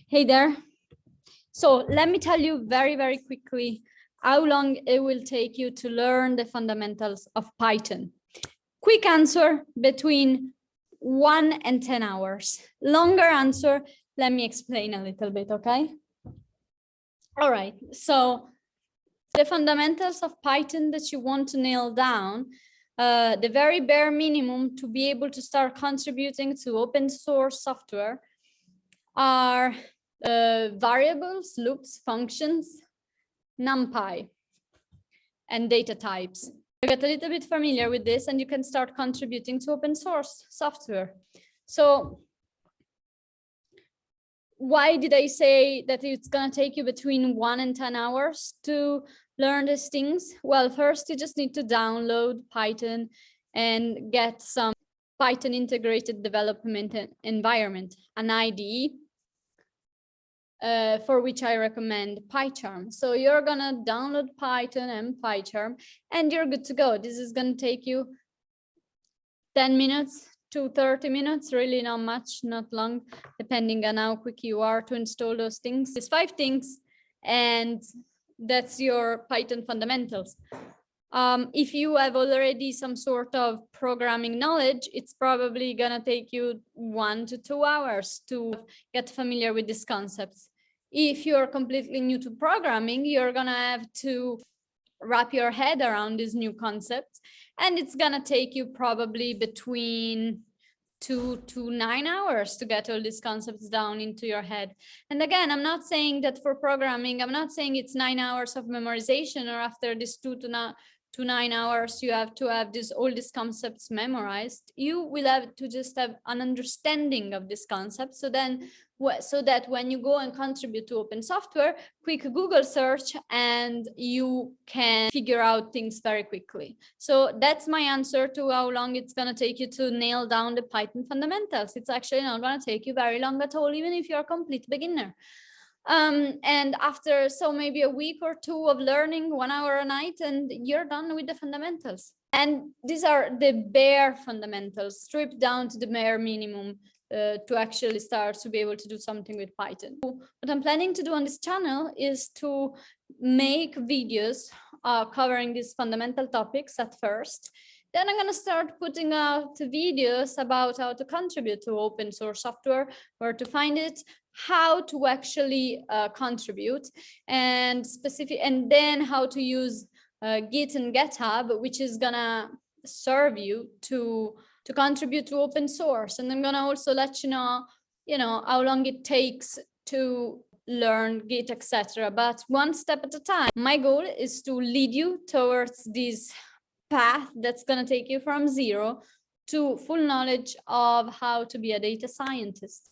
Hey there. So let me tell you very, very quickly how long it will take you to learn the fundamentals of Python. Quick answer, between 1 and 10 hours. Longer answer, let me explain a little bit, okay? All right, so the fundamentals of Python that you want to nail down, the very bare minimum to be able to start contributing to open source software are variables, loops, functions, NumPy, and data types. You get a little bit familiar with this and you can start contributing to open source software. So why did I say that it's going to take you between 1 and 10 hours to learn these things? Well, first you just need to download Python and get some Python integrated development environment, an IDE, for which I recommend PyCharm. So you're gonna download Python and PyCharm and you're good to go. This is gonna take you 10 minutes to 30 minutes, really not much, not long, depending on how quick you are to install those things. There's 5 things and that's your Python fundamentals. If you have already some sort of programming knowledge, it's probably gonna take you 1 to 2 hours to get familiar with these concepts. If you're completely new to programming, you're gonna have to wrap your head around these new concepts, and it's gonna take you probably between 2 to 9 hours to get all these concepts down into your head. And again, I'm not saying that for programming, I'm not saying it's 9 hours of memorization, or after this 2 to 9 hours you have to have all these concepts memorized. You will have to just have an understanding of this concept, so that when you go and contribute to open software, quick Google search and you can figure out things very quickly. So that's my answer to how long it's going to take you to nail down the Python fundamentals. It's actually not going to take you very long at all, even if you're a complete beginner. And after maybe a week or 2 of learning 1 hour a night, and you're done with the fundamentals. And these are the bare fundamentals, stripped down to the bare minimum to actually start to be able to do something with Python. What I'm planning to do on this channel is to make videos covering these fundamental topics at first. Then I'm going to start putting out videos about how to contribute to open source software, where to find it, how to actually contribute, and then how to use Git and GitHub, which is gonna serve you to contribute to open source. And I'm gonna also let you know how long it takes to learn Git, etc. But one step at a time. My goal is to lead you towards this path that's gonna take you from 0 to full knowledge of how to be a data scientist.